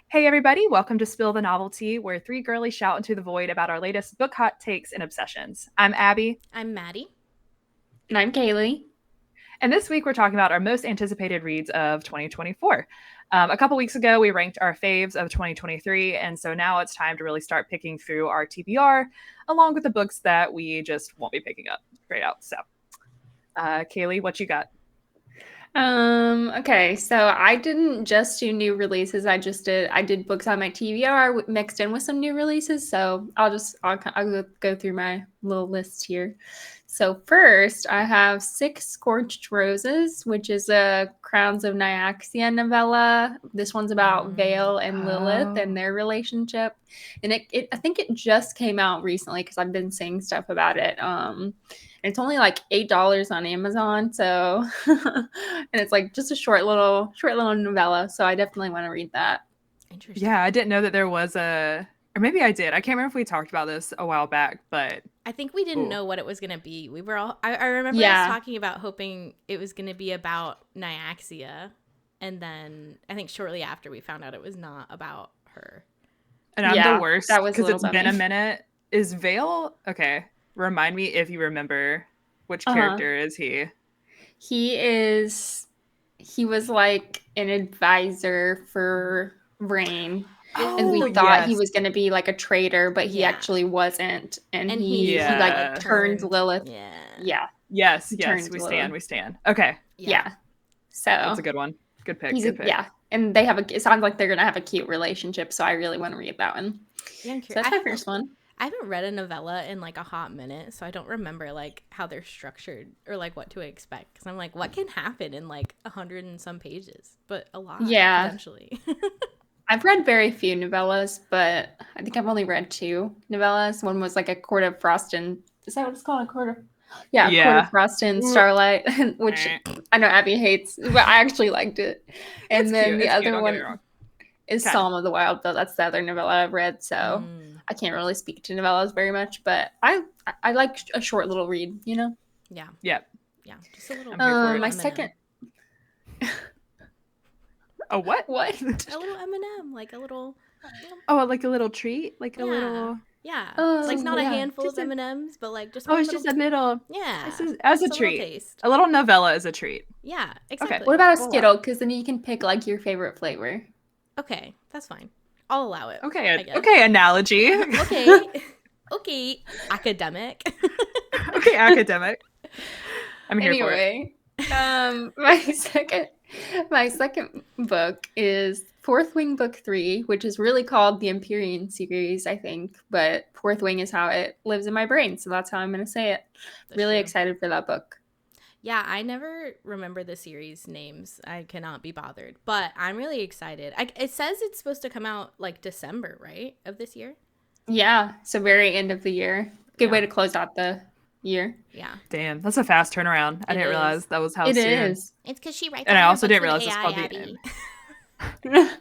Hey, everybody, welcome to Spill the Novelty, where three girlies shout into the void about our latest book hot takes and obsessions. I'm Abby, I'm Maddie. And I'm Kaylee. and this week we're talking about our most anticipated reads of 2024. A couple weeks ago, we ranked our faves of 2023, and so now it's time to really start picking through our TBR, along with the books that we just won't be picking up straight out. So, Kaylee, what you got? Okay, so I didn't just do new releases. I did books on my TBR mixed in with some new releases. So I'll go through my little list here. So first, I have Six Scorched Roses, which is a Crowns of Nyaxia novella. This one's about Vale and Lilith and their relationship, and I think it just came out recently because I've been seeing stuff about it. It's only like $8 on Amazon, so and it's like just a short little novella. So I definitely want to read that. Interesting. Yeah, I didn't know that there was or maybe I did. I can't remember if we talked about this a while back, but I think we didn't know what it was going to be. We were all, I remember us talking about hoping it was going to be about Nyaxia. And then I think shortly after we found out it was not about her. And I'm the worst because it's been a minute. Is Vale okay? Remind me if you remember which character is he? He was like an advisor for Rain. And we thought he was going to be like a traitor, but he actually wasn't. And he like turned Lilith. Yeah. Yes. We stand. Okay. Yeah. So that's a good one. Good pick. Yeah. And it sounds like they're going to have a cute relationship. So I really want to read that one. Yeah, so that's my first one. I haven't read a novella in like a hot minute, so I don't remember like how they're structured or like what to expect. Because I'm like, what can happen in like 100 and some pages? But a lot, potentially. I've read very few novellas, but I think I've only read two novellas. One was like a Court of Frost and is that what it's called? A Court of Court of Frost and Starlight, which I know Abby hates, but I actually liked it. And then the other one is Psalm of the Wild, though. That's the other novella I've read, so I can't really speak to novellas very much, but I like a short little read, you know? Yeah. Yep. Yeah. Just a little. My second. A what? What? A little M&M, like a little. Oh, like a little treat, like a little. Yeah. Like not a handful of M&Ms, but like just. It's just a little. Yeah. As a treat. A little novella is a treat. Yeah. Exactly. Okay. What about a Skittle? Because then you can pick like your favorite flavor. Okay, that's fine. I'll allow it. Okay, analogy. Okay, academic. Okay, academic. I'm here for it. My second book is Fourth Wing Book 3, which is really called the Empyrean series, I think, but Fourth Wing is how it lives in my brain, so that's how I'm going to say it. Really excited for that book. Yeah, I never remember the series names. I cannot be bothered, but I'm really excited. It says it's supposed to come out like December, right, of this year? Yeah, so very end of the year. Good way to close out the year. Yeah. Damn, that's a fast turnaround. I didn't realize that was how soon. It is. It's because she writes. And I also didn't realize it's called the end.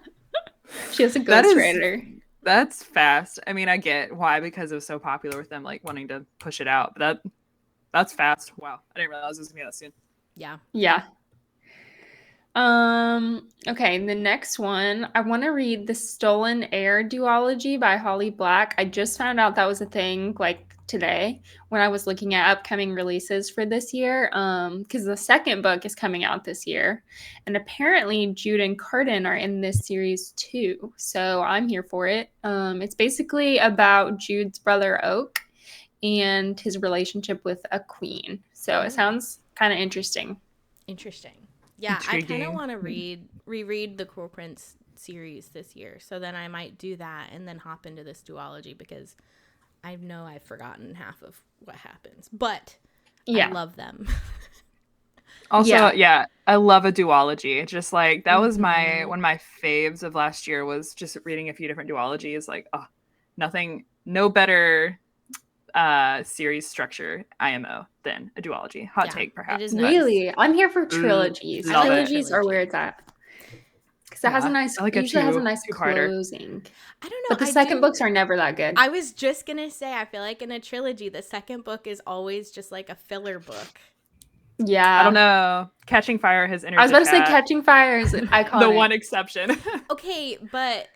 She has a ghostwriter. That's fast. I mean, I get why, because it was so popular with them like wanting to push it out, but that's fast. Wow. I didn't realize it was going to be that soon. Yeah. Yeah. Okay, the next one, I want to read The Stolen Heir duology by Holly Black. I just found out that was a thing like today when I was looking at upcoming releases for this year. Because the second book is coming out this year. And apparently Jude and Carden are in this series too. So I'm here for it. It's basically about Jude's brother Oak and his relationship with a queen. So it sounds kind of interesting. Yeah, I kind of want to reread the Cruel Prince series this year. So then I might do that and then hop into this duology because I know I've forgotten half of what happens. But I love them. Also, I love a duology. Just like that was one of my faves of last year was just reading a few different duologies. Like, no better series structure IMO than a duology. Hot take, perhaps. Really? I'm here for trilogies. Trilogies are where it's at. Because it has a nice, usually has a nice closing. I don't know. But the second books are never that good. I was just going to say, I feel like in a trilogy, the second book is always just like a filler book. Yeah. I don't know. Catching Fire has entered I was about the to say chat. Catching Fire is iconic. The one exception. Okay, but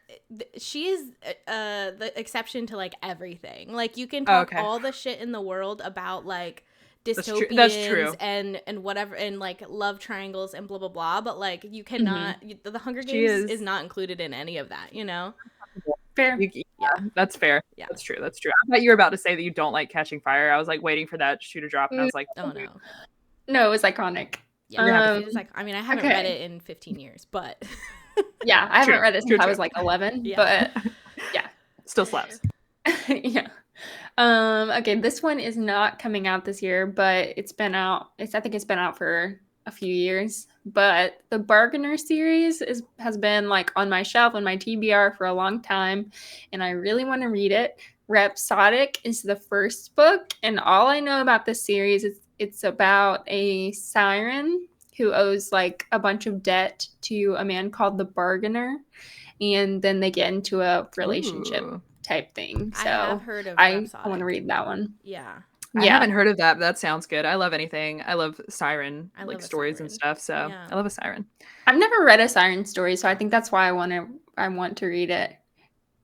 she is the exception to like everything. Like you can talk all the shit in the world about like dystopians That's true. and whatever and like love triangles and blah blah blah, but like you cannot the Hunger Games is not included in any of that, you know? Fair. Yeah, that's fair. Yeah. That's true. That's true. I thought you were about to say that you don't like Catching Fire. I was like waiting for that shoe to drop, and I was like, oh no. No, it was iconic. Yeah, it was like, I mean, I haven't read it in 15 years, but yeah, I haven't read it since I was like 11, but yeah, still slaps. Yeah. Okay, this one is not coming out this year, but it's been out. I think it's been out for a few years. But the Bargainer series has been like on my shelf on my TBR for a long time, and I really want to read it. Rhapsodic is the first book, and all I know about this series is it's about a siren who owes like a bunch of debt to a man called the Bargainer, and then they get into a relationship type thing. So I have heard of I want to read that one. Yeah. I haven't heard of that, but that sounds good. I love anything. I love siren like stories and stuff. So I love a siren. I've never read a siren story, so I think that's why I want to read it.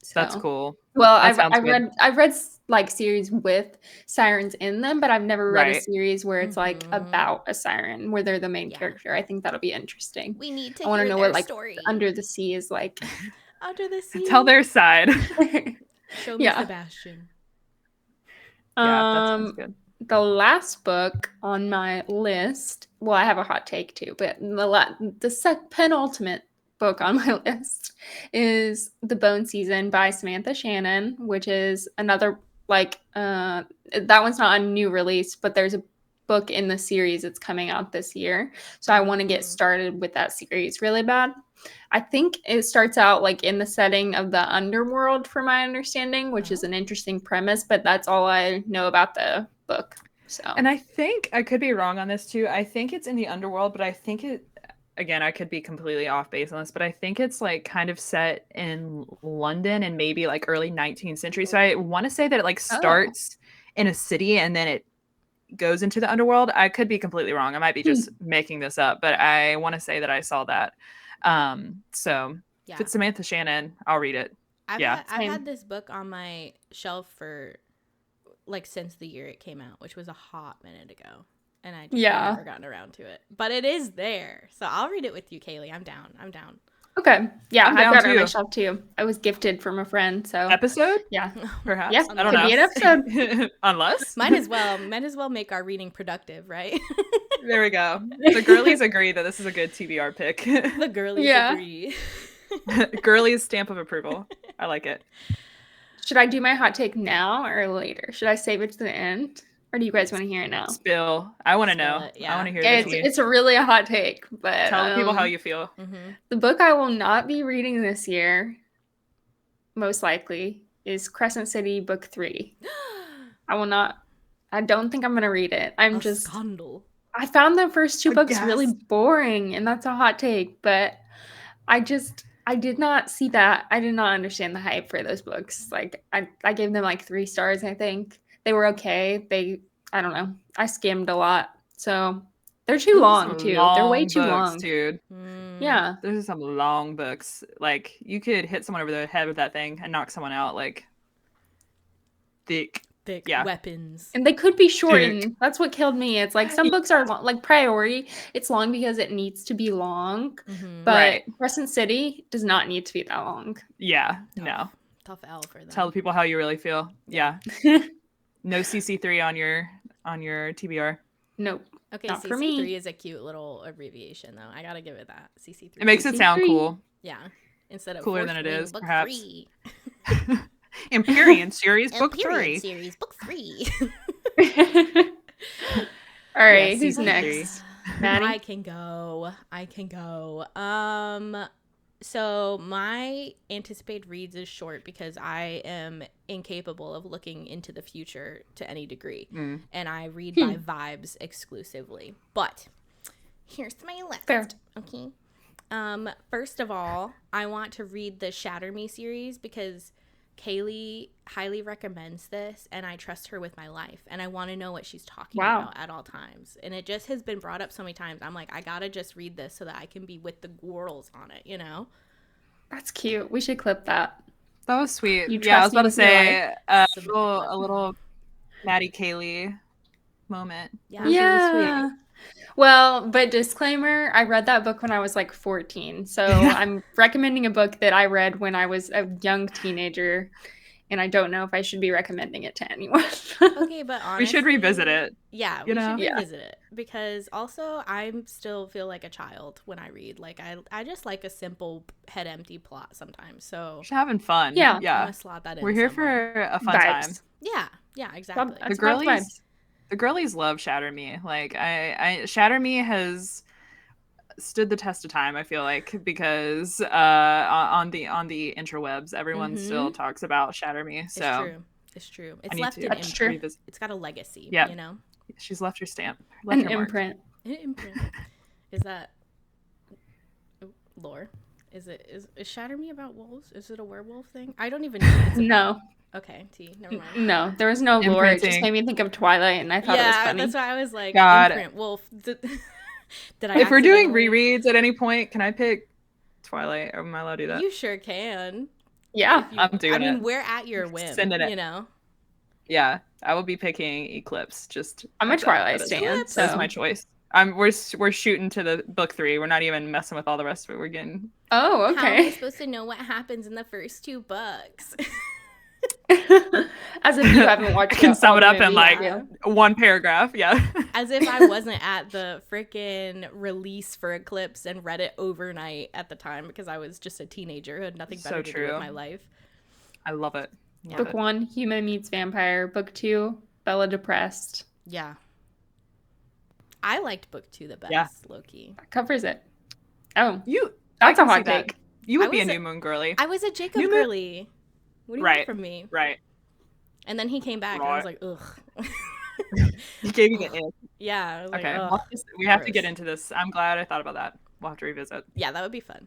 So. That's cool. Well, I've read like series with sirens in them, but I've never read a series where it's like about a siren where they're the main character. I think that'll be interesting. We need to. I want to know what like Under the Sea is like. Under the Sea. Tell their side. Show me Sebastian. Yeah, that sounds good. The last book on my list. Well, I have a hot take too, but the penultimate book on my list is The Bone Season by Samantha Shannon, which is another like that one's not a new release, but there's a book in the series that's coming out this year. So I want to get started with that series really bad. I think it starts out like in the setting of the underworld from my understanding, which is an interesting premise, but that's all I know about the book. So, and I think I could be wrong on this too. I think it's in the underworld, but I think again, I could be completely off base on this, but I think it's like kind of set in London and maybe like early 19th century. So I want to say that it like starts in a city and then it goes into the underworld. I could be completely wrong. I might be just making this up, but I want to say that I saw that. So if it's Samantha Shannon, I'll read it. I've had this book on my shelf for like since the year it came out, which was a hot minute ago. And I just never gotten around to it. But it is there. So I'll read it with you, Kaylee. I'm down. Okay. Yeah, I've got it on my shelf too. I was gifted from a friend. So episode? Yeah. Perhaps. Yeah, I don't know. Could be an episode. Unless. Might as well make our reading productive, right? There we go. The girlies agree that this is a good TBR pick. The girlies agree. Girlies stamp of approval. I like it. Should I do my hot take now or later? Should I save it to the end? Or do you guys want to hear it now? Spill. I want to know. I want to hear it. It's really a hot take, but tell people how you feel. The book I will not be reading this year, most likely, is Crescent City Book 3. I don't think I'm going to read it. Scandal. I found the first two books really boring, and that's a hot take, but I did not see that. I did not understand the hype for those books. Like, I gave them like 3 stars, I think. They were okay. I don't know. I skimmed a lot. So they're too long too. They're way too long, dude. Yeah. There's some long books. Like you could hit someone over the head with that thing and knock someone out like thick weapons. And they could be shortened. That's what killed me. It's like some books are like Priority. It's long because it needs to be long. But Crescent City does not need to be that long. Yeah. No. Tough L for them. Tell the people how you really feel. Yeah. No CC3 on your TBR. Nope. Okay, not CC3 is a cute little abbreviation though. I gotta give it that. CC3. It makes it sound cool. Yeah. Instead of cooler than it is, perhaps. 3. Empyrean series book 3. Empyrean series book 3. All right, who's next? Maddie? I can go. So my anticipated reads is short because I am incapable of looking into the future to any degree. And I read by vibes exclusively. But here's my list. Fair. Okay. First of all, I want to read the Shatter Me series because Kaylee highly recommends this, and I trust her with my life, and I want to know what she's talking about at all times. And it just has been brought up so many times. I'm like, I gotta just read this so that I can be with the gworlies on it, you know? That's cute. We should clip that. That was sweet. You Yeah, I was trust me about to with your say life? a little Maddie Kaylee moment. Yeah. That was really Yeah. Well, but disclaimer, I read that book when I was like 14. So I'm recommending a book that I read when I was a young teenager. And I don't know if I should be recommending it to anyone. Okay, but honestly, we should revisit it. Yeah, you we know? should revisit it, because also I still feel like a child when I read. Like I just like a simple head empty plot sometimes. So Just having fun. Yeah. I'm gonna slot that in. We're here somewhere. for a fun time. Yeah, exactly. The girlies love Shatter Me. Like I Shatter Me has stood the test of time, I feel like, because on the interwebs everyone still talks about Shatter Me. So it's true. It's left an imprint. It's got a legacy. Yeah, you know, she's left her stamp, an imprint. An imprint. Is that lore? Is Shatter Me about wolves? Is it a werewolf thing? I don't even know. No. Okay, never mind. No, there was no lore. It just made me think of Twilight, and I thought it was funny. That's why I was like, God. Imprint wolf. If we're doing rereads at any point, can I pick Twilight? Or am I allowed to do that? You sure can. Yeah, I'm doing it. I mean, we're at your whim. Sending it. You know. Yeah, I will be picking Eclipse. I'm a Twilight stan, so that's my choice. We're shooting to the book 3. We're not even messing with all the rest of it. We're getting. Oh, okay. How am I supposed to know what happens in the first 2 books? As if you haven't watched. I can sum it up in like one paragraph. Yeah. As if I wasn't at the freaking release for Eclipse and read it overnight at the time, because I was just a teenager who had nothing better to do with my life. I love it. Book 1, Human Meets Vampire. Book 2, Bella Depressed. Yeah. I liked book 2 the best, low-key. That covers it. Oh. That's a hot take. You would be a New Moon girly. I was a Jacob girly. What do you want from me? Right. And then he came back, and I was like, ugh. He gave me the ick. Yeah. I was okay. Like, we have to get into this. I'm glad I thought about that. We'll have to revisit. Yeah, that would be fun.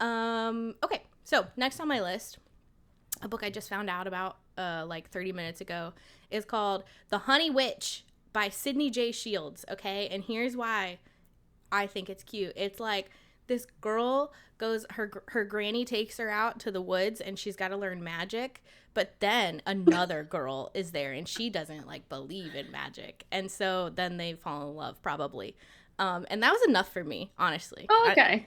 Okay. So next on my list, a book I just found out about like 30 minutes ago is called The Honey Witch by Sydney J. Shields. Okay. And here's why I think it's cute. It's like this girl goes, her granny takes her out to the woods and she's got to learn magic. But then another girl is there and she doesn't like believe in magic. And so then they fall in love probably. And that was enough for me, honestly. Oh, okay.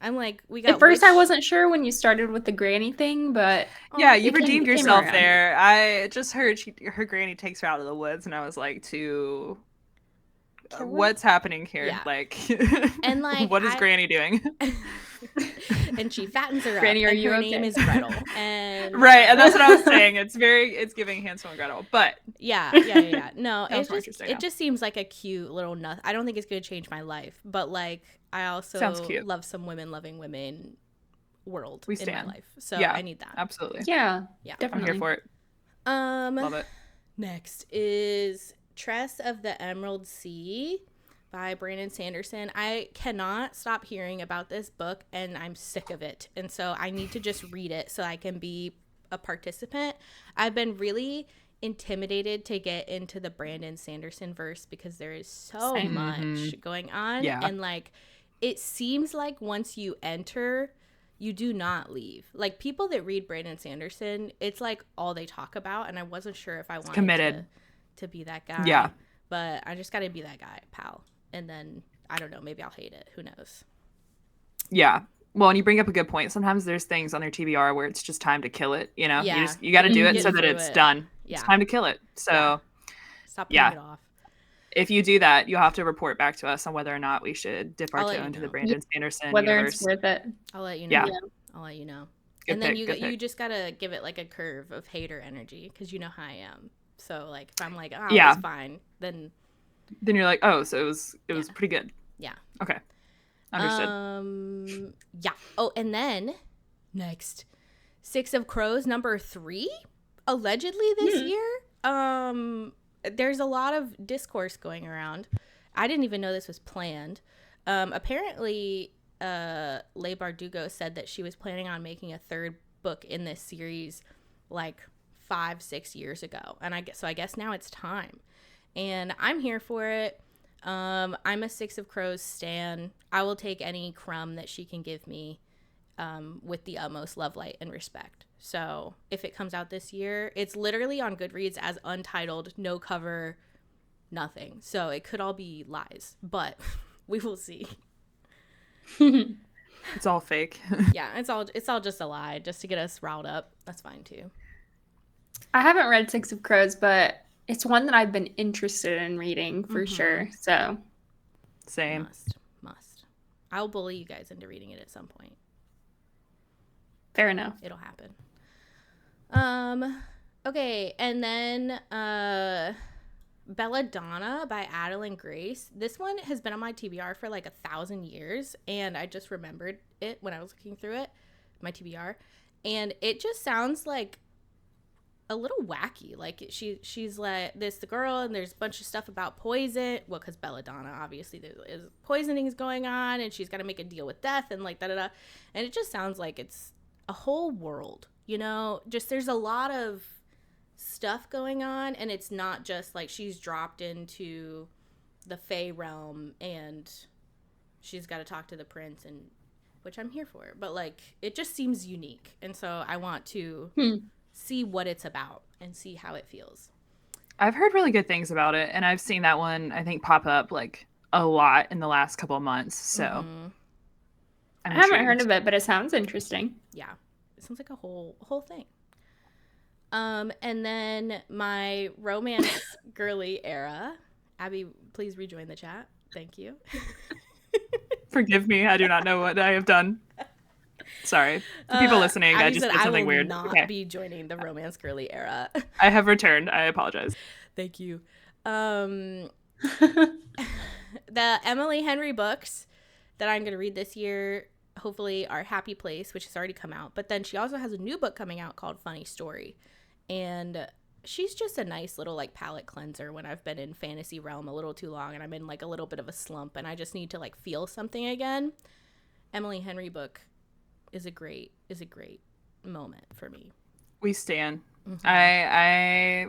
I'm like, we got. At first, I wasn't sure when you started with the granny thing, but yeah, you redeemed yourself there. I just heard her granny takes her out of the woods, and I was like, what's happening here? Yeah. Like, and like, what is Granny doing? And she fattens her Granny, up. are you her okay? name is Gretel. And right, and that's what I was saying. It's giving Hansel and Gretel, but yeah. No, it just seems like a cute little nut. I don't think it's gonna change my life, but like I also love some loving women world in my life. So I need that. Absolutely. Yeah, definitely. I'm here for it. Love it. Next is Tress of the Emerald Sea by Brandon Sanderson. I cannot stop hearing about this book and I'm sick of it. And so I need to just read it so I can be a participant. I've been really intimidated to get into the Brandon Sanderson verse because there is so much going on. Yeah. And like, it seems like once you enter, you do not leave. Like people that read Brandon Sanderson, it's like all they talk about. And I wasn't sure if I wanted to be that guy. Yeah. But I just got to be that guy, pal. And then, I don't know, maybe I'll hate it. Who knows? Yeah. Well, and you bring up a good point. Sometimes there's things on their TBR where it's just time to kill it, you know? Yeah. You got to do it so that it's done. Yeah. It's time to kill it. So, stop putting it off. If you do that, you'll have to report back to us on whether or not we should dip our toe into the Brandon Sanderson whether universe. It's worth it. I'll let you know. Yeah. I'll let you know. Good and then pick, you just got to give it like a curve of hater energy because you know how I am. So, like, if I'm like, oh, it's fine, then you're like, oh, so it was pretty good. Yeah. Okay. Understood. Yeah. Oh, and then next, Six of Crows #3, allegedly this year. There's a lot of discourse going around. I didn't even know this was planned. Apparently, Leigh Bardugo said that she was planning on making a 3rd book in this series like 5-6 years ago. And I guess now it's time. And I'm here for it. I'm a Six of Crows stan. I will take any crumb that she can give me with the utmost love, light, and respect. So if it comes out this year, it's literally on Goodreads as untitled, no cover, nothing. So it could all be lies, but we will see. It's all fake. Yeah, it's all just a lie, just to get us riled up. That's fine too. I haven't read Six of Crows, but it's one that I've been interested in reading for sure. So same. Must. I'll bully you guys into reading it at some point. Fair enough. It'll happen. Okay, and then Belladonna by Adeline Grace. This one has been on my TBR for like 1,000 years, and I just remembered it when I was looking through it, my TBR, and it just sounds like a little wacky. Like she's like the girl, and there's a bunch of stuff about poison. Well, because Belladonna, obviously there is poisonings going on, and she's got to make a deal with death, and like da-da-da. And it just sounds like it's a whole world, you know, just there's a lot of stuff going on, and it's not just like she's dropped into the Fae realm and she's got to talk to the prince, and which I'm here for, but like it just seems unique, and so I want to see what it's about and see how it feels. I've heard really good things about it, and I've seen that one I think pop up like a lot in the last couple of months, so I haven't heard of it, but it sounds interesting. Yeah, it sounds like a whole thing. And then my romance girly era. Abby, please rejoin the chat. Thank you. Forgive me. I do not know what I have done. Sorry. For people listening, I just did something weird. I will not be joining the romance girly era. I have returned. I apologize. Thank you. The Emily Henry books that I'm going to read this year, hopefully, are Happy Place, which has already come out. But then she also has a new book coming out called Funny Story. And she's just a nice little like palate cleanser when I've been in fantasy realm a little too long and I'm in like a little bit of a slump and I just need to like feel something again. Emily Henry book is a great moment for me. We stan. I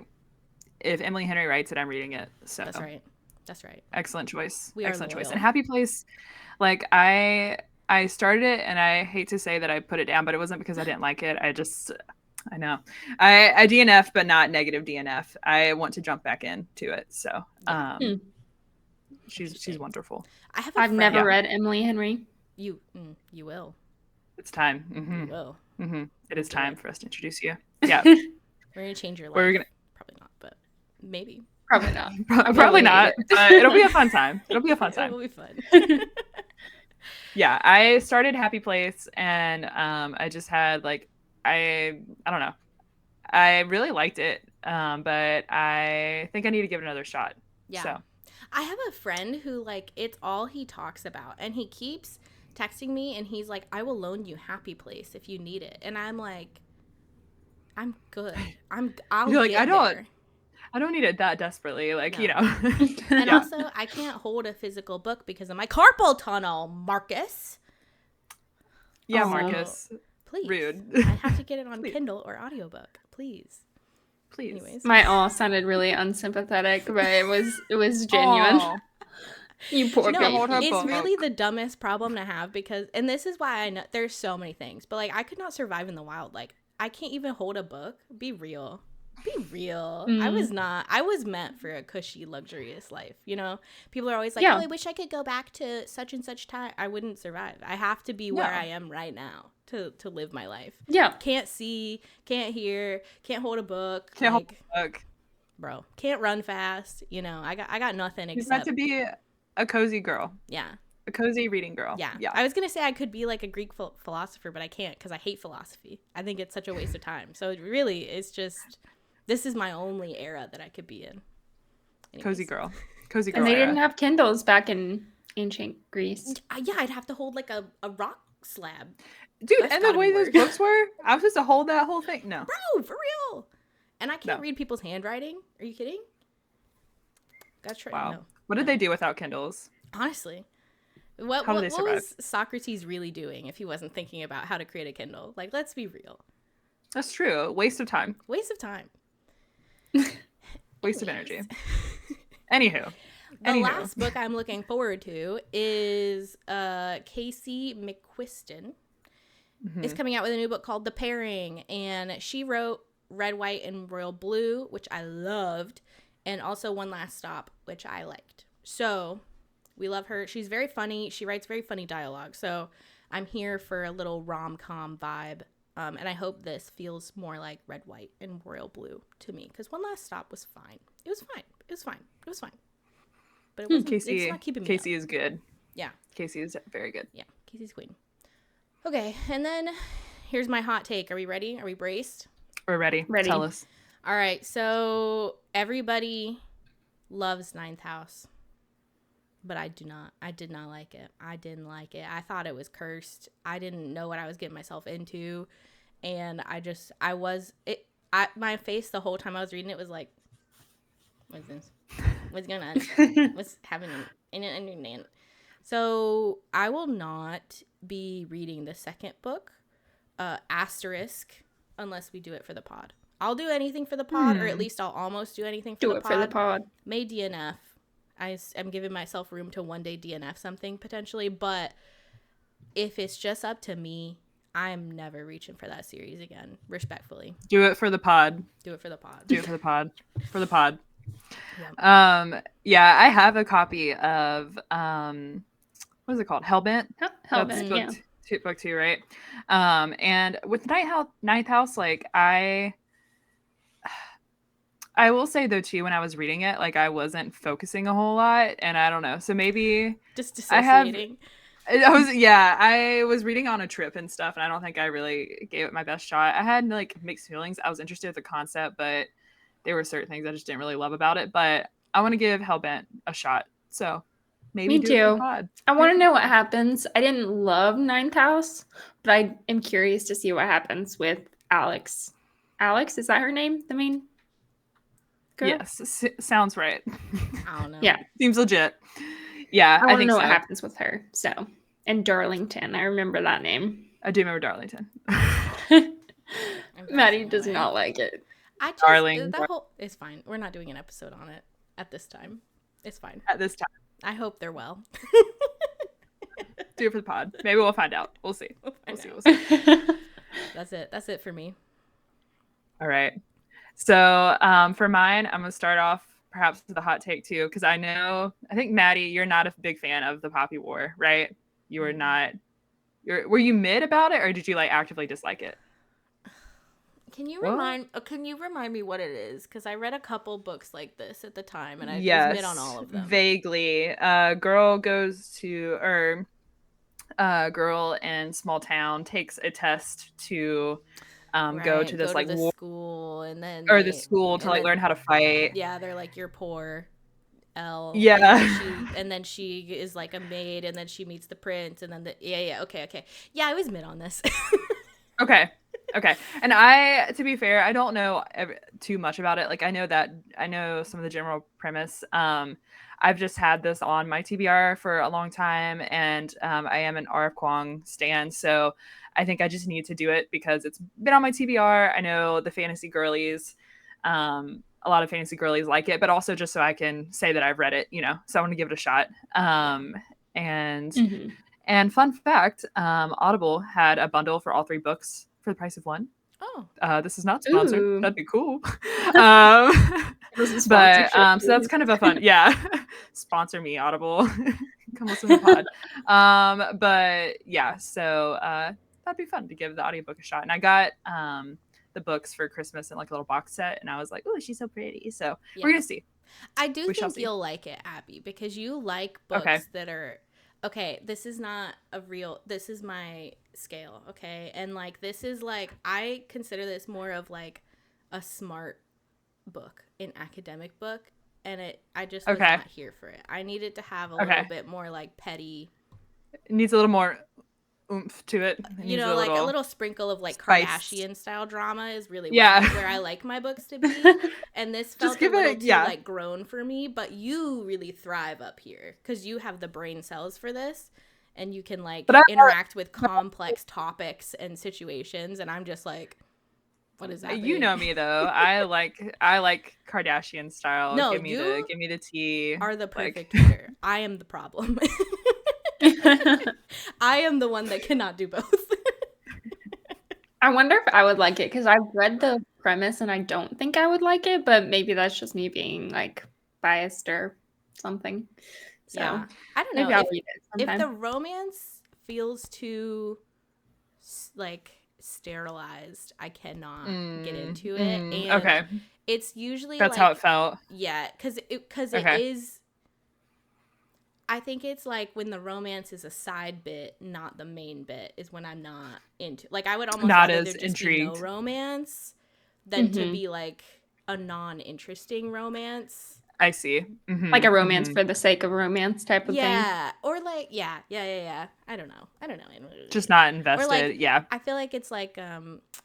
if Emily Henry writes it, I'm reading it. So That's right. Excellent choice. Excellent choice. And Happy Place, like I started it and I hate to say that I put it down, but it wasn't because I didn't like it. I know. I DNF, but not negative DNF. I want to jump back into it. So she's wonderful. I've never read Emily Henry. You will. It's time. You will. It is time for us to introduce you. Yeah. We're going to change your life. Probably not, but maybe. Probably not. Probably not. It'll be a fun time. It'll be It'll be fun. Yeah. I started Happy Place and I just had like, I don't know. I really liked it, but I think I need to give it another shot. Yeah. So. I have a friend who, like, it's all he talks about. And he keeps texting me, and he's like, I will loan you Happy Place if you need it. And I'm like, I'm good. I'll You're like, get there. I don't need it that desperately. Like, no. You know. And also, I can't hold a physical book because of my carpal tunnel, Marcus. Yeah, Marcus. Please. Rude. I have to get it on Kindle or audiobook. Please. Anyways. My awe sounded really unsympathetic, but it was genuine. You poor baby. It's really the dumbest problem to have because, and this is why I know there's so many things, but like I could not survive in the wild. Like I can't even hold a book. Be real. I was meant for a cushy, luxurious life. You know, people are always like, oh, I wish I could go back to such and such time. I wouldn't survive. I have to be where I am right now to live my life. Yeah. Can't see, can't hear, can't hold a book. Hold a book. Bro, can't run fast. You know, I got nothing except. You've got to be a cozy girl. Yeah. A cozy reading girl. Yeah. I was going to say I could be like a Greek philosopher, but I can't because I hate philosophy. I think it's such a waste of time. So really, it's just... This is my only era that I could be in. Anyways. Cozy girl. And they didn't have Kindles back in ancient Greece. Yeah, I'd have to hold like a rock slab. Dude, that's and the way those books were, I was supposed to hold that whole thing. No. Bro, for real. And I can't read people's handwriting. Are you kidding? Gotta try. Wow. No. What did they do without Kindles? Honestly. What was Socrates really doing if he wasn't thinking about how to create a Kindle? Like, let's be real. That's true. Waste of time. Waste of time. Waste of energy. Anywho. The last book I'm looking forward to is Casey McQuiston. Is coming out with a new book called The Pairing, and she wrote Red, White, and Royal Blue, which I loved, and also One Last Stop, which I liked. So we love her. She's very funny. She writes very funny dialogue. So I'm here for a little rom-com vibe, and I hope this feels more like Red, White, and Royal Blue to me, because One Last Stop was fine. It was fine. But it wasn't, it's not keeping me Casey up. is good. Yeah. Casey is very good. Yeah. Casey's queen. Okay. And then here's my hot take. Are we ready? Are we braced? We're ready. Tell us. All right. So everybody loves Ninth House. But I do not. I did not like it. I didn't like it. I thought it was cursed. I didn't know what I was getting myself into. And my face the whole time I was reading it was like, what is this? What's going on? What's happening? So I will not be reading the second book, asterisk, unless we do it for the pod. I'll do anything for the pod, or at least I'll almost do anything for the pod. Do it for the pod. May DNF. I'm giving myself room to one day DNF something potentially, but if it's just up to me, I'm never reaching for that series again, respectfully. Do it for the pod. Do it for the pod. Do it for the pod. For the pod. Yeah, I have a copy of what is it called? Hellbent. Hellbent. Book 2, right? And with Ninth House, like I will say though too, when I was reading it, like I wasn't focusing a whole lot, and I don't know. So maybe just dissociating. I was reading on a trip and stuff, and I don't think I really gave it my best shot. I had like mixed feelings. I was interested in the concept, but there were certain things I just didn't really love about it. But I want to give Hellbent a shot. So maybe me too. I want to know what happens. I didn't love Ninth House, but I am curious to see what happens with Alex. Alex, is that her name? The main girl? Yes, sounds right. I don't know. Yeah, seems legit. Yeah, I want to know what happens with her. So, and Darlington, I remember that name. I do remember Darlington. Maddie does not like it. It's fine. We're not doing an episode on it at this time. It's fine. At this time. I hope they're well. Do it for the pod. Maybe we'll find out. We'll see. We'll see. That's it for me. All right. So for mine, I'm gonna start off perhaps with a hot take too, because I think Maddie, you're not a big fan of the Poppy War, right? You were not. Were you mid about it, or did you like actively dislike it? Can you remind me what it is? Because I read a couple books like this at the time, and I was mid on all of them. Vaguely. Girl in small town takes a test to go to this school, and then the school to learn how to fight. Yeah, they're like, you're poor. Elle. Yeah. And then she is like a maid, and then she meets the prince, and then okay. Yeah, I was mid on this. Okay. And to be fair, I don't know too much about it. Like I know some of the general premise. I've just had this on my TBR for a long time, and I am an R.F. Kuang stan, so I think I just need to do it because it's been on my TBR. I know the fantasy girlies, a lot of fantasy girlies like it, but also just so I can say that I've read it, so I want to give it a shot. And fun fact, Audible had a bundle for all 3 books for the price of 1. Oh, this is not sponsored. Ooh. That'd be cool. So that's kind of a fun, sponsor me, Audible. Come listen to the pod. But yeah, so that'd be fun to give the audiobook a shot. And I got the books for Christmas in like a little box set, and I was like, oh, she's so pretty. So we're gonna see. I do think you'll like it, Abby, because you like books that are this is not this is my scale, okay? And like this is like, I consider this more of like a smart book, an academic book, and I just was not here for it. I need it to have a little bit more like petty. It needs a little more oomph to it. A little sprinkle of like spice. Kardashian style drama is really where I like my books to be. And this felt a little too like grown for me, but you really thrive up here because you have the brain cells for this, and you can like interact with complex topics and situations, and I'm just like, What is that? You know me though. I like Kardashian style. No, give me the tea. Are the perfect reader. I am the problem. I am the one that cannot do both. I wonder if I would like it because I've read the premise and I don't think I would like it, but maybe that's just me being like biased or something. So yeah. I don't know. Maybe I'll read it sometime. If the romance feels too like sterilized, I cannot get into it. And okay. It's usually that's how it felt. Yeah, because it is. I think it's like when the romance is a side bit, not the main bit, is when I'm not into. Like I would almost not rather as there just intrigued. be no romance than to be like a non-interesting romance. I see. Like a romance for the sake of romance type of thing. Yeah, or like yeah. I don't know. Just not invested. Or like, yeah. I feel like it's like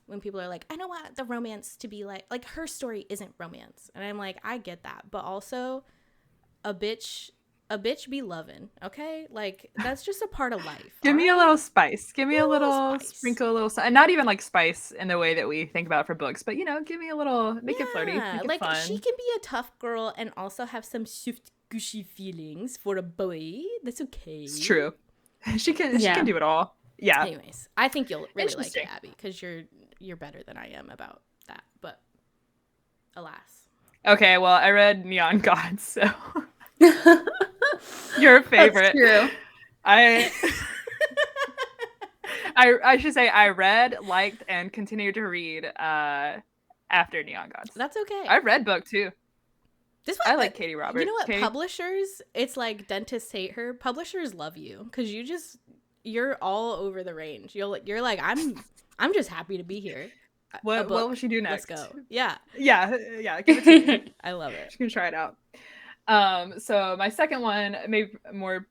when people are like, I don't want the romance to be like her story isn't romance, and I'm like, I get that, but also a bitch be loving, okay? Like that's just a part of life. Give me a little spice. Give me a little sprinkle, a little, and not even like spice in the way that we think about it for books, but give me a little, make it flirty, make it like fun. She can be a tough girl and also have some soft, gushy feelings for a boy. That's okay. It's true. She can do it all. Yeah. Anyways, I think you'll really like it, Abby, because you're better than I am about that. But alas. Okay, well, I read Neon Gods, so. Your favorite. That's true. I should say I read, liked, and continued to read after Neon Gods. That's okay. I read book 2. I like Katie Roberts. You know what? Katie? Publishers, it's like dentists hate her. Publishers love you because you're all over the range. You're like, I'm just happy to be here. What will she do next? Let's go. Yeah. Give it to me. I love it. She's gonna try it out. So my second one, maybe more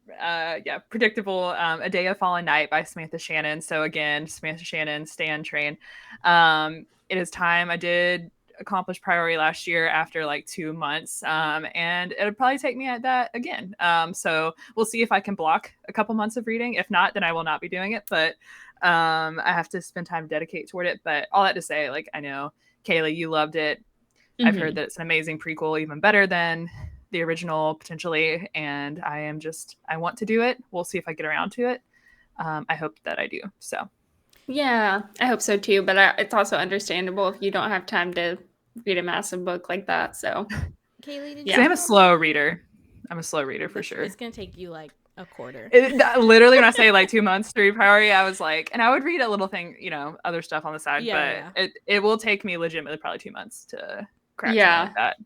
predictable, A Day of Fallen Night by Samantha Shannon. So again, Samantha Shannon, Stan Train. It is time. I did accomplish priority last year after like 2 months, and it'll probably take me at that again. So we'll see if I can block a couple months of reading. If not, then I will not be doing it, but I have to spend time to dedicate toward it. But all that to say, like, I know Kaylee, you loved it. I've heard that it's an amazing prequel, even better than the original potentially, and I want to do it. We'll see if I get around to it. I hope that I do. So yeah, I hope so too, but it's also understandable if you don't have time to read a massive book like that. So Kaylee, I'm a slow reader. I'm a slow reader for sure. It's gonna take you like a quarter. Literally, when I say like 2 months to read priority, I was like, and I would read a little thing, other stuff on the side, but it will take me legitimately probably 2 months to crack something like that.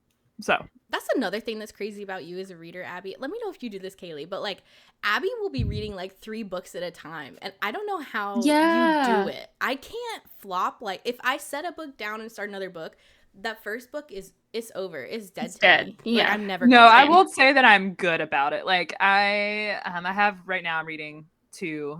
So that's another thing that's crazy about you as a reader, Abby. Let me know if you do this, Kaylee, but like Abby will be reading like 3 books at a time, and I don't know how you do it. I can't flop. Like if I set a book down and start another book, that first book it's over. It's dead. It's dead. Yeah, like, I'm never. No, I will say that I'm good about it. Like I have right now. I'm reading 2.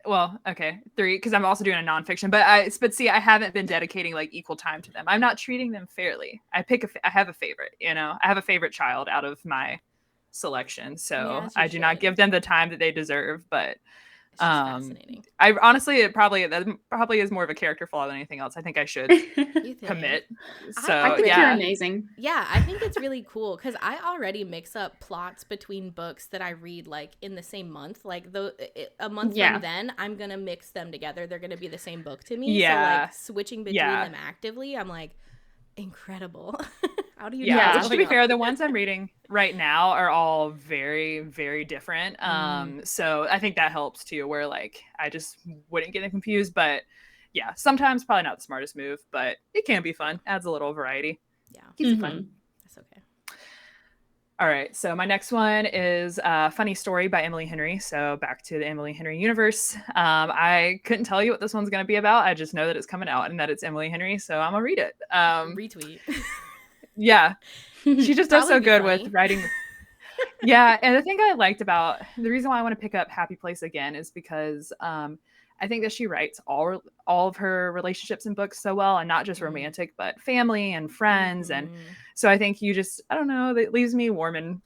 Well, okay, 3, because I'm also doing a nonfiction. But see, I haven't been dedicating like equal time to them. I'm not treating them fairly. I have a favorite. I have a favorite child out of my selection, so I do not give them the time that they deserve. But fascinating. I honestly, that probably is more of a character flaw than anything else. I think I should commit. So I think you're amazing. Yeah, I think it's really cool because I already mix up plots between books that I read like in the same month. Like a month from then, I'm gonna mix them together. They're gonna be the same book to me. Yeah. So like switching between them actively, I'm like, incredible. How do you do that? Which, to be fair, the ones I'm reading right now are all very, very different. So I think that helps too, where like I just wouldn't get confused. But yeah, sometimes probably not the smartest move, but it can be fun. Adds a little variety. Yeah, keeps it fun. That's okay. All right, so my next one is Funny Story by Emily Henry. So back to the Emily Henry universe. I couldn't tell you what this one's going to be about. I just know that it's coming out and that it's Emily Henry, so I'm going to read it. Retweet. Yeah, she just does so good with writing. Yeah, and the thing I liked about the reason why I want to pick up Happy Place again is because I think that she writes all of her relationships in books so well, and not just romantic, but family and friends. And so I think I don't know, that leaves me warm and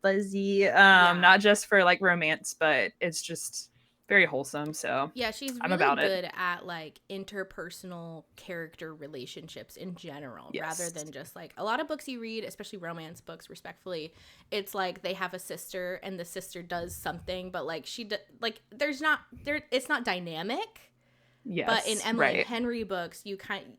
fuzzy. Not just for like romance, but it's just very wholesome. So yeah, she's I'm really about good it. at like interpersonal character relationships in general, rather than just like a lot of books you read, especially romance books, respectfully, it's like they have a sister and the sister does something, but like like it's not dynamic. But in Yes, Emily and right. Henry books,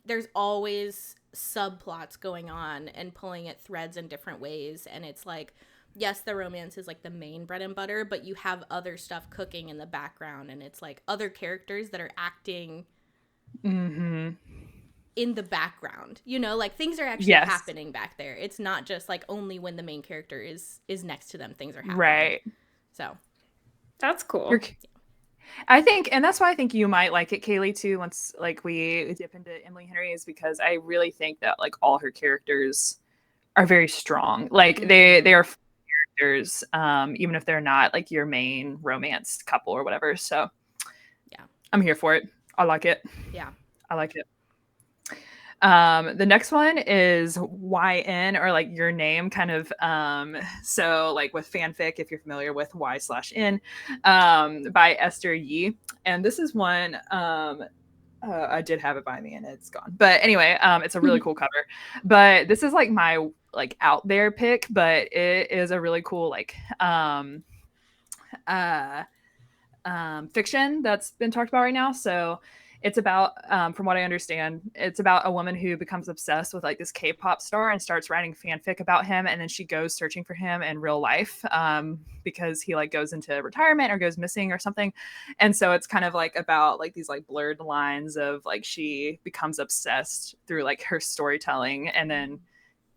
there's always subplots going on and pulling at threads in different ways, and it's like, yes, the romance is like the main bread and butter, but you have other stuff cooking in the background, and it's like other characters that are acting Mm-hmm. in the background. You know, like things are actually Yes, happening back there. It's not just like only when the main character is next to them things are happening. right. So That's cool. You're, I think, and that's why I think you might like it, Kaylee, too, once like we dip into Emily Henry, is because I really think that like all her characters are very strong. Like they are characters, even if they're not like your main romance couple or whatever. So yeah, I'm here for it. I like it. yeah. I like it. The next one is YN, or like your name, kind of. So like with fanfic, if you're familiar with Y/N, by Esther Yee, and this is one. I did have it by me and it's gone, but anyway, it's a really cool cover. But this is like my like out there pick, but it is a really cool like uh fiction that's been talked about right now. So it's about, from what I understand, it's about a woman who becomes obsessed with like this K-pop star and starts writing fanfic about him, and then she goes searching for him in real life, because he like goes into retirement or goes missing or something. And so it's kind of like about like these like blurred lines of like she becomes obsessed through like her storytelling, and then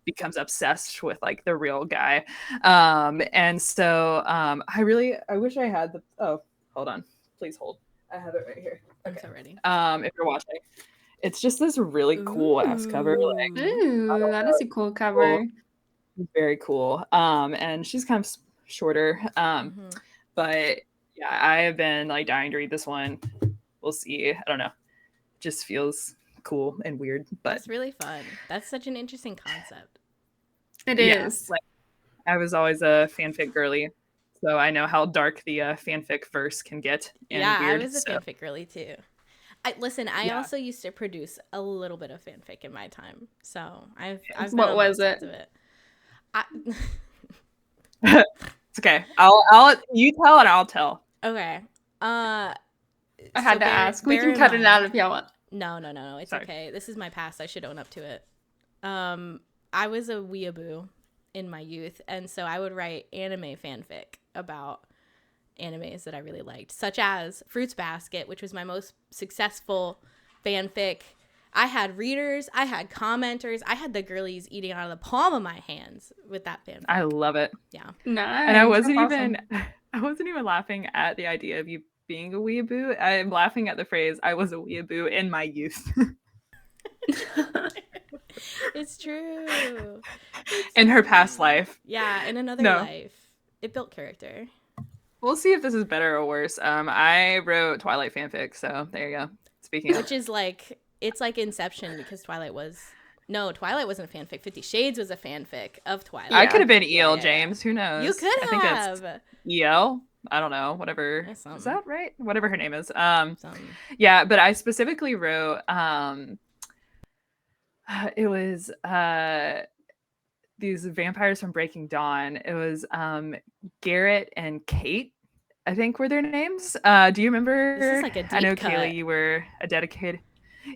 becomes obsessed with like the real guy. And so I wish I had the, oh, hold on, please hold, I have it right here. Okay. I'm so ready. If you're watching, it's just this really cool ass cover. Like, ooh, that is a cool cover. Cool. Very cool. And she's kind of shorter. But yeah, I have been like dying to read this one. We'll see. I don't know. Just feels cool and weird, but that's really fun. That's such an interesting concept. It is. Like, I was always a fanfic girly, so I know how dark the fanfic verse can get. And yeah, weird, I was a fanfic girly too. I also used to produce a little bit of fanfic in my time, so I've what was it? Of it. It's okay. I'll you tell and I'll tell. Okay. I had to ask. We can cut it out if y'all want. No. It's okay. This is my past. I should own up to it. I was a weeaboo in my youth, and so I would write anime fanfic about animes that I really liked, such as Fruits Basket, which was my most successful fanfic. I had readers, I had commenters, I had the girlies eating out of the palm of my hands with that fanfic. I love it. Yeah. Nice. And I wasn't even laughing at the idea of you being a weeaboo. I'm laughing at the phrase "I was a weeaboo in my youth." It's true. In her past life. Yeah, in another life. It built character. We'll see if this is better or worse. I wrote Twilight fanfic, so there you go. Speaking of. Which is like, it's like Inception, because Twilight wasn't a fanfic. 50 Shades was a fanfic of Twilight. I could have been E.L. James. Who knows? You could have. I think it's E.L. I don't know. Whatever. Is that right? Whatever her name is. Yeah, but I specifically wrote, it was these vampires from Breaking Dawn. It was Garrett and Kate, I think, were their names. Do you remember? This is like a deep I know, cut. Kaylee, you were a dedicated.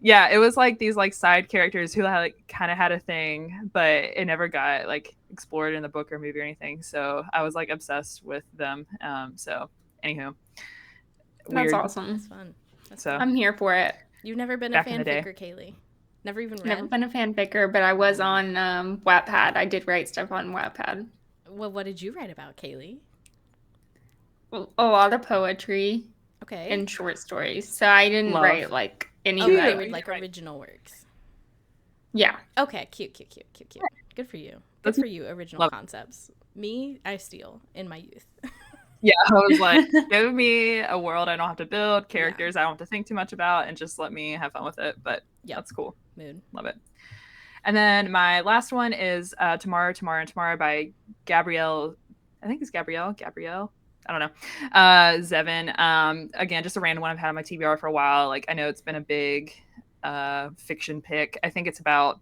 Yeah, it was like these like side characters who like kind of had a thing, but it never got like explored in the book or movie or anything. So I was like obsessed with them. So anywho, that's awesome. That's fun. I'm here for it. You've never been a fanficker, Kaylee? Never even read? Never been a fanficker, but I was on Wattpad. I did write stuff on Wattpad. Well, what did you write about, Kaylee? A lot of poetry. Okay. And short stories. So I didn't write like any like original works. Yeah. Okay, cute. Good for you. Good for you, original concepts. Me, I steal in my youth. Yeah, I was like, give me a world I don't have to build, characters I don't have to think too much about, and just let me have fun with it. But yeah, that's cool. Mood. Love it. And then my last one is Tomorrow by Gabrielle. I think it's Gabrielle. don't know. Zevin. Again, just a random one I've had on my TBR for a while. Like, I know it's been a big fiction pick. I think it's about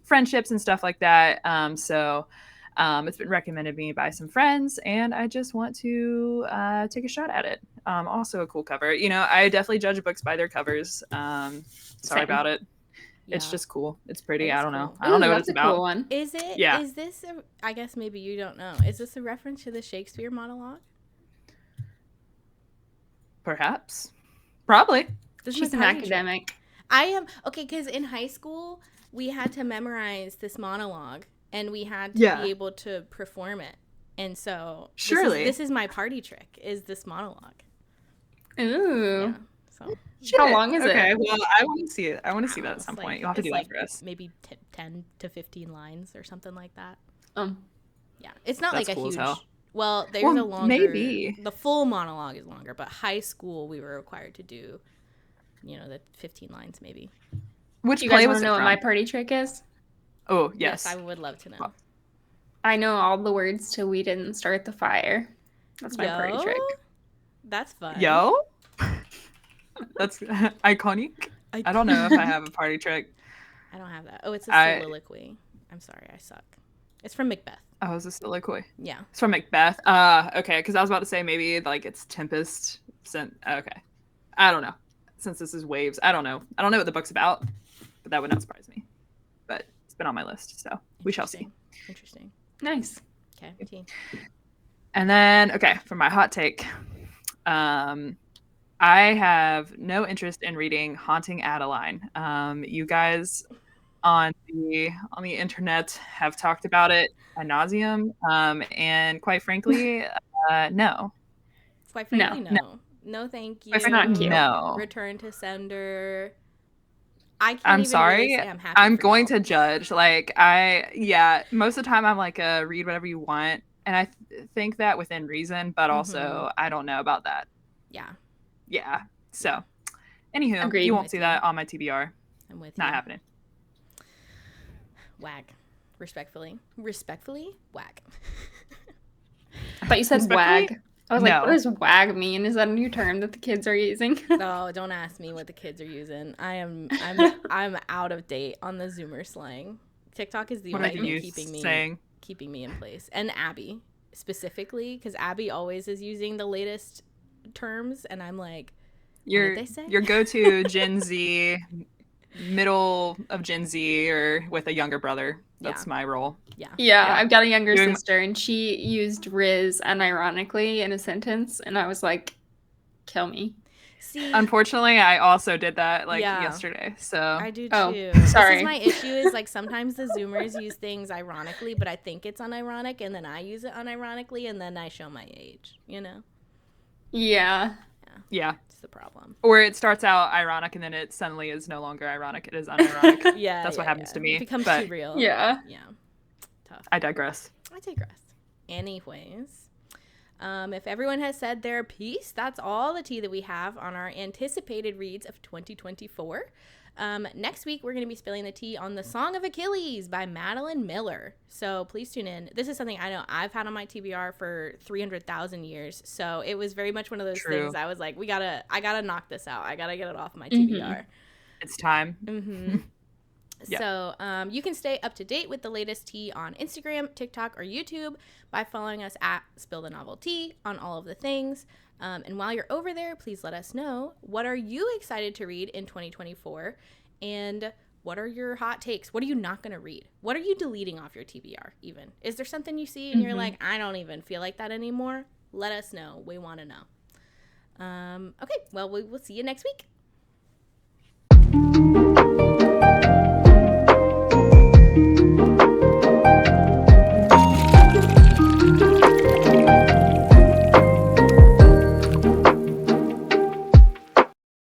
friendships and stuff like that. It's been recommended me by some friends, and I just want to take a shot at it. Also a cool cover. You know, I definitely judge books by their covers. Sorry about it. Yeah. It's just cool. It's pretty. I don't know. I don't know what it's about. Cool one. Is it? Yeah. Is this? I guess maybe you don't know. Is this a reference to the Shakespeare monologue? Perhaps. Probably. She's an academic. I am okay because in high school we had to memorize this monologue and we had to be able to perform it. And so this is my party trick. Is this monologue? Ooh. Yeah, so. How long is it? Okay, well, I want to see it. I want to see that at some point. You'll have to do that for us. Maybe 10 to 15 lines or something like that. Yeah, it's not That's like a cool huge. As hell. Well, there's a longer. Maybe the full monologue is longer, but high school we were required to do, the 15 lines maybe. Which you guys want to know what my party trick is? Oh yes, I would love to know. I know all the words till we didn't start the fire. That's my party trick. That's fun. Yo. That's iconic. I don't know if I have a party trick. I don't have that. Oh, it's a soliloquy. I'm sorry, I suck. It's from Macbeth. Oh, it's a soliloquy. Yeah. It's from Macbeth. Okay, because I was about to say maybe like it's Tempest. Okay. I don't know. Since this is Waves, I don't know. I don't know what the book's about, but that would not surprise me. But it's been on my list, so we shall see. Interesting. Nice. Okay. And then, for my hot take, I have no interest in reading Haunting Adeline. You guys on the internet have talked about it ad nauseum, and quite frankly, no. Quite frankly, no, thank you. No. Return to sender. I'm sorry. Really I'm going to judge. Like most of the time I'm like, read whatever you want, and I think that within reason, but also I don't know about that. Yeah. So, anywho, Agreed. You won't see that on my TBR. I'm with Not happening. Wag. Respectfully, wag. I thought you said wag. I was like, what does wag mean? Is that a new term that the kids are using? No, don't ask me what the kids are using. I'm out of date on the Zoomer slang. TikTok is the only thing keeping me in place. And Abby specifically, because Abby always is using the latest terms, and I'm like, what did they say? Your go-to Gen Z, middle of Gen Z, or with a younger brother. That's my role. Yeah, I've got a younger sister, and she used Riz unironically in a sentence, and I was like, kill me. See, unfortunately, I also did that yesterday. So I do too. Sorry. This is my issue is like sometimes the Zoomers use things ironically, but I think it's unironic, and then I use it unironically, and then I show my age, Yeah. It's the problem. Or it starts out ironic and then it suddenly is no longer ironic. It is unironic. That's what happens to me. It becomes too real. Yeah. Tough. I digress. Anyways, if everyone has said their piece, that's all the tea that we have on our anticipated reads of 2024. Next week, we're going to be spilling the tea on The Song of Achilles by Madeline Miller. So please tune in. This is something I know I've had on my TBR for 300,000 years. So it was very much one of those things I was like, I got to knock this out. I got to get it off my TBR. It's time. So you can stay up to date with the latest tea on Instagram, TikTok, or YouTube by following us at Spill the Novel Tea on all of the things. And while you're over there, please let us know, what are you excited to read in 2024? And what are your hot takes? What are you not going to read? What are you deleting off your TBR even? Is there something you see and you're like, I don't even feel like that anymore? Let us know. We want to know. Okay, well, we will see you next week.